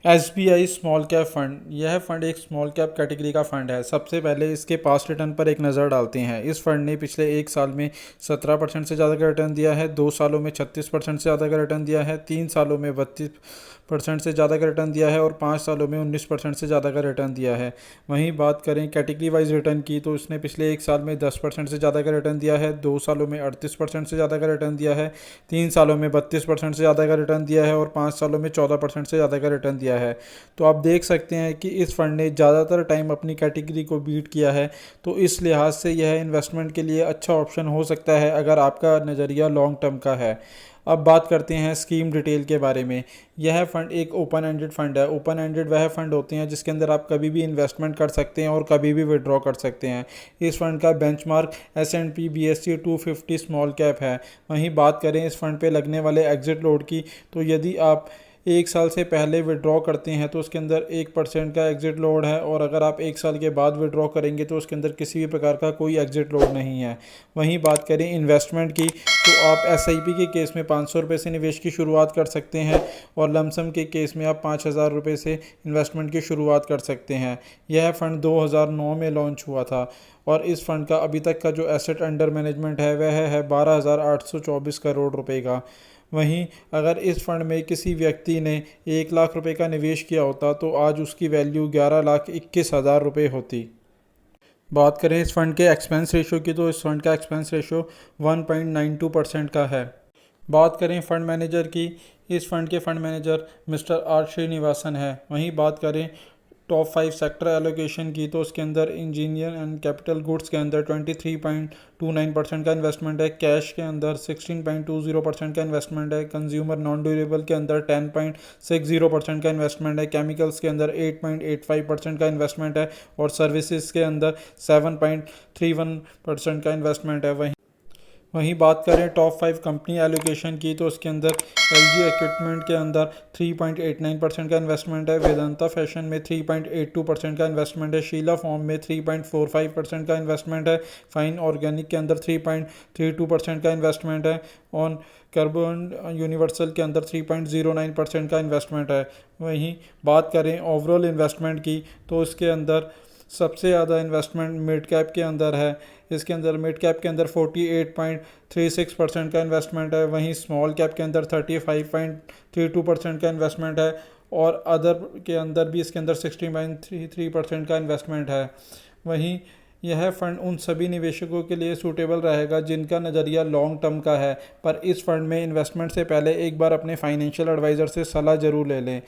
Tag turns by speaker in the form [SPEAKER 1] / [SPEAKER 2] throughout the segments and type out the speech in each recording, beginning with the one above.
[SPEAKER 1] SBI small cap fund. यह fund एक small cap category का फंड है। सबसे पहले इसके पास्ट रिटर्न पर एक नज़र डालते हैं। इस फंड ने पिछले एक साल में 17% से ज़्यादा का रिटर्न दिया है, 2 सालों में 36% से ज़्यादा का रिटर्न दिया है, 3 सालों में 32% से ज़्यादा का रिटर्न दिया है और 5 सालों में 19% से ज़्यादा का रिटर्न दिया है। वहीं बात करें कैटेगरी वाइज रिटर्न की, तो इसने पिछले एक साल में 10% से ज़्यादा का रिटर्न दिया है, 2 सालों में 38% से ज़्यादा का रिटर्न दिया है, 3 सालों में 32% से ज़्यादा का रिटर्न दिया है और 5 सालों में 14% से ज़्यादा का रिटर्न दिया है। तो आप देख सकते हैं कि इस फंड ने ज़्यादातर टाइम अपनी कैटेगरी को बीट किया है। तो इस लिहाज से यह इन्वेस्टमेंट के लिए अच्छा ऑप्शन हो सकता है अगर आपका नज़रिया लॉन्ग टर्म का है। अब बात करते हैं स्कीम डिटेल के बारे में। यह फंड एक ओपन एंडेड फंड है। ओपन एंडेड वह फंड होते हैं जिसके अंदर आप कभी भी इन्वेस्टमेंट कर सकते हैं और कभी भी विड्रॉ कर सकते हैं। इस फंड का benchmark S&P BSE 250 small cap है। वहीं बात करें इस फंड पे लगने वाले एग्जिट लोड की, तो यदि आप एक साल से पहले विड्रॉ करते हैं तो उसके अंदर 1% का एग्जिट लोड है, और अगर आप एक साल के बाद विड्रॉ करेंगे तो उसके अंदर किसी भी प्रकार का कोई एग्जिट लोड नहीं है। वहीं बात करें इन्वेस्टमेंट की, तो आप SIP के केस में 500 रुपये से निवेश की शुरुआत कर सकते हैं और लमसम के केस में आप 5000 रुपये से इन्वेस्टमेंट की शुरुआत कर सकते हैं। यह फ़ंड 2009 में लॉन्च हुआ था और इस फंड का अभी तक का जो एसेट अंडर मैनेजमेंट है वह है 12,824 करोड़ रुपए का। वहीं अगर इस फंड में किसी व्यक्ति ने 1 लाख रुपए का निवेश किया होता तो आज उसकी वैल्यू 11,21,000 रुपये होती। बात करें इस फंड के एक्सपेंस रेशो की, तो इस फंड का एक्सपेंस रेशो 1.92% का है। बात करें फंड मैनेजर की, इस फंड के fund manager mister R Srinivasan है। वहीं बात करें टॉप 5 सेक्टर एलोकेशन की, तो उसके अंदर इंजीनियर एंड कैपिटल गुड्स के अंदर 23.29% का इन्वेस्टमेंट है, कैश के अंदर 16.20% का इन्वेस्टमेंट है, कंज्यूमर नॉन ड्यूरेबल के अंदर 10.60% का इन्वेस्टमेंट है, केमिकल्स के अंदर 8.85% का इन्वेस्टमेंट है और सर्विसेज के अंदर 7.31% का इन्वेस्टमेंट है। वहीं बात करें टॉप 5 कंपनी एलोकेशन की, तो उसके अंदर LG इक्विपमेंट के अंदर 3.89% का इन्वेस्टमेंट है, वेदांता फैशन में 3.82% का इन्वेस्टमेंट है, शीला फॉर्म में 3.45% का इन्वेस्टमेंट है, फाइन ऑर्गेनिक के अंदर 3.32% का इन्वेस्टमेंट है, ऑन कार्बन यूनिवर्सल के अंदर 3.09% का इन्वेस्टमेंट है। वहीं बात करें ओवरऑल इन्वेस्टमेंट की, तो इसके अंदर सबसे ज़्यादा इन्वेस्टमेंट मिड कैप के अंदर है। इसके अंदर मिड कैप के अंदर 48.36% का इन्वेस्टमेंट है, वहीं स्मॉल कैप के अंदर 35.32% का इन्वेस्टमेंट है और अदर के अंदर भी इसके अंदर 16.33% का इन्वेस्टमेंट है। वहीं यह फंड उन सभी निवेशकों के लिए सूटेबल रहेगा जिनका नज़रिया लॉन्ग टर्म का है, पर इस फंड में इन्वेस्टमेंट से पहले एक बार अपने फाइनेंशियल एडवाइज़र से सलाह ज़रूर ले लें।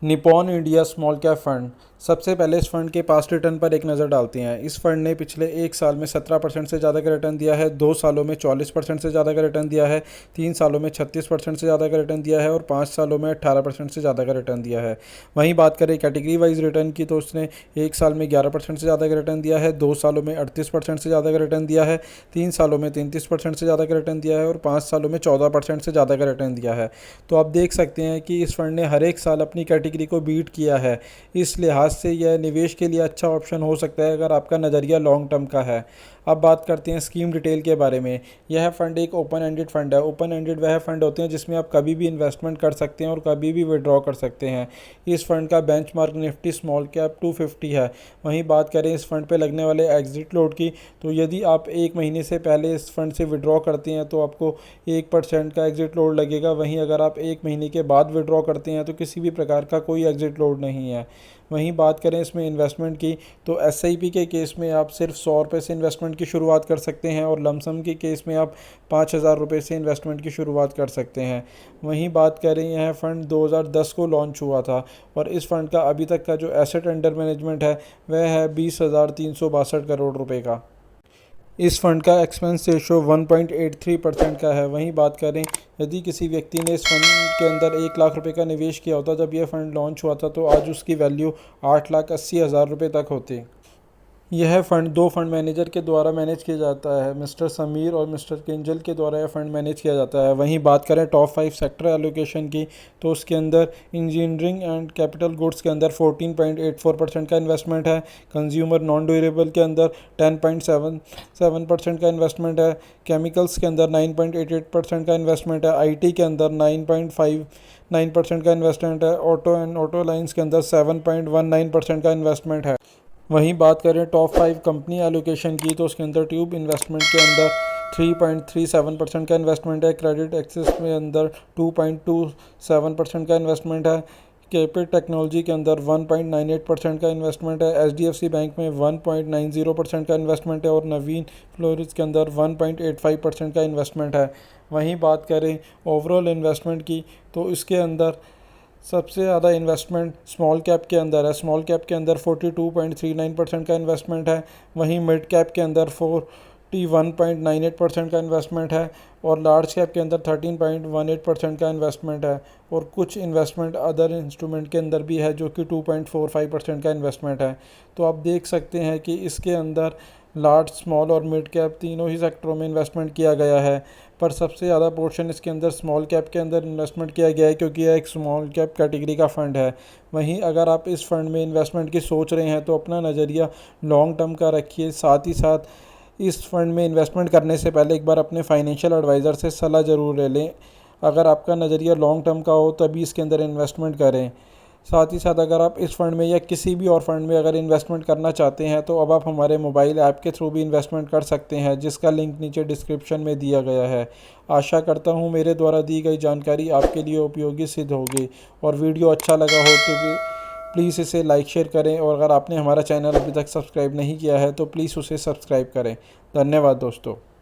[SPEAKER 1] Nippon India small cap fund. सबसे पहले इस फंड के पास्ट रिटर्न पर एक नज़र डालते हैं। इस फंड ने पिछले एक साल में 17% से ज़्यादा का रिटर्न दिया है, 2 सालों में 44% से ज़्यादा का रिटर्न दिया है, 3 सालों में 36% से ज़्यादा का रिटर्न दिया है और 5 सालों में 18% से ज़्यादा का रिटर्न दिया है। वहीं बात करें कैटेगरी वाइज रिटर्न की, तो उसने एक साल में 11% से ज़्यादा का रिटर्न दिया है, 2 सालों में 38% से ज़्यादा का रिटर्न दिया है, 3 सालों में 33% से ज़्यादा का रिटर्न दिया है और 5 सालों में 14% से ज़्यादा का रिटर्न दिया है। तो आप देख सकते हैं कि इस फंड ने हर एक साल अपनी कैटेगरी को बीट किया है। इस लिहाज से यह निवेश के लिए अच्छा ऑप्शन हो सकता है अगर आपका नज़रिया लॉन्ग टर्म का है। अब बात करते हैं स्कीम डिटेल के बारे में। यह फंड एक ओपन एंडेड फंड है। ओपन एंडेड वह फंड होते हैं जिसमें आप कभी भी इन्वेस्टमेंट कर सकते हैं और कभी भी विड्रॉ कर सकते हैं। इस फंड का बेंचमार्क निफ्टी स्मॉल कैप 250 है। वहीं बात करें इस फंड पे लगने वाले एग्जिट लोड की, तो यदि आप एक महीने से पहले इस फंड से विड्रॉ करते हैं तो आपको 1% का एग्जिट लोड लगेगा। वहीं अगर आप एक महीने के बाद विड्रॉ करते हैं तो किसी भी प्रकार का कोई एग्जिट लोड नहीं है। वहीं बात करें इसमें इन्वेस्टमेंट की, तो SIP के केस में आप सिर्फ 100 रुपये से इन्वेस्टमेंट की शुरुआत कर सकते हैं और लमसम के केस में आप 5000 रुपये से इन्वेस्टमेंट की शुरुआत कर सकते हैं। वहीं बात करें यह फ़ंड 2010 को लॉन्च हुआ था और इस फंड का अभी तक का जो एसेट अंडर मैनेजमेंट है वह है 20,362 करोड़ रुपये का। इस फंड का एक्सपेंस रेशो 1.83% का है। वहीं बात करें यदि किसी व्यक्ति ने इस फंड के अंदर 1 लाख रुपए का निवेश किया होता जब यह फ़ंड लॉन्च हुआ था तो आज उसकी वैल्यू 8,80,000 रुपये तक होती। यह फंड दो फंड मैनेजर के द्वारा मैनेज किया जाता है, मिस्टर समीर और मिस्टर किंजल के द्वारा यह फंड मैनेज किया जाता है। वहीं बात करें टॉप 5 सेक्टर एलोकेशन की, तो उसके अंदर इंजीनियरिंग एंड कैपिटल गुड्स के अंदर 14.84% का इन्वेस्टमेंट है, कंज्यूमर नॉन ड्यूरेबल के अंदर 10.77% का इन्वेस्टमेंट है, केमिकल्स के अंदर 9.88% का इन्वेस्टमेंट है, IT के अंदर 9.59% का इन्वेस्टमेंट है, ऑटो एंड ऑटो लाइन्स के अंदर 7.19% का इन्वेस्टमेंट है। वहीं बात करें टॉप 5 कंपनी एलोकेशन की, तो उसके अंदर ट्यूब इन्वेस्टमेंट के अंदर 3.37% का इन्वेस्टमेंट है, क्रेडिट एक्सेस के अंदर 2.27% का इन्वेस्टमेंट है, केपिट टेक्नोलॉजी के अंदर 1.98% का इन्वेस्टमेंट है, HDFC बैंक में 1.90% का इन्वेस्टमेंट है और नवीन फ्लोरिज के अंदर 1.85% का इन्वेस्टमेंट है। वहीं बात करें ओवरऑल इन्वेस्टमेंट की, तो इसके अंदर सबसे ज़्यादा इन्वेस्टमेंट स्मॉल कैप के अंदर है। स्मॉल कैप के अंदर 42.39% का इन्वेस्टमेंट है, वहीं मिड कैप के अंदर 41.98% का इन्वेस्टमेंट है और लार्ज कैप के अंदर 13.18% का इन्वेस्टमेंट है और कुछ इन्वेस्टमेंट अदर इंस्ट्रूमेंट के अंदर भी है जो कि 2.45% का इन्वेस्टमेंट है। तो आप देख सकते हैं कि इसके अंदर लार्ज, स्मॉल और मिड कैप तीनों ही सेक्टरों में इन्वेस्टमेंट किया गया है, पर सबसे ज़्यादा पोर्शन इसके अंदर स्मॉल कैप के अंदर इन्वेस्टमेंट किया गया है क्योंकि यह एक स्मॉल कैप कैटेगरी का फ़ंड है। वहीं अगर आप इस फंड में इन्वेस्टमेंट की सोच रहे हैं तो अपना नज़रिया लॉन्ग टर्म का रखिए, साथ ही साथ इस फंड में इन्वेस्टमेंट करने से पहले एक बार अपने फाइनेंशियल एडवाइज़र से सलाह ज़रूर ले लें। अगर आपका नज़रिया लॉन्ग टर्म का हो तभी इसके अंदर इन्वेस्टमेंट करें। साथ ही साथ अगर आप इस फंड में या किसी भी और फंड में अगर इन्वेस्टमेंट करना चाहते हैं तो अब आप हमारे मोबाइल ऐप के थ्रू भी इन्वेस्टमेंट कर सकते हैं, जिसका लिंक नीचे डिस्क्रिप्शन में दिया गया है। आशा करता हूँ मेरे द्वारा दी गई जानकारी आपके लिए उपयोगी सिद्ध होगी और वीडियो अच्छा लगा हो तो प्लीज़ इसे लाइक शेयर करें और अगर आपने हमारा चैनल अभी तक सब्सक्राइब नहीं किया है तो प्लीज़ उसे सब्सक्राइब करें। धन्यवाद दोस्तों।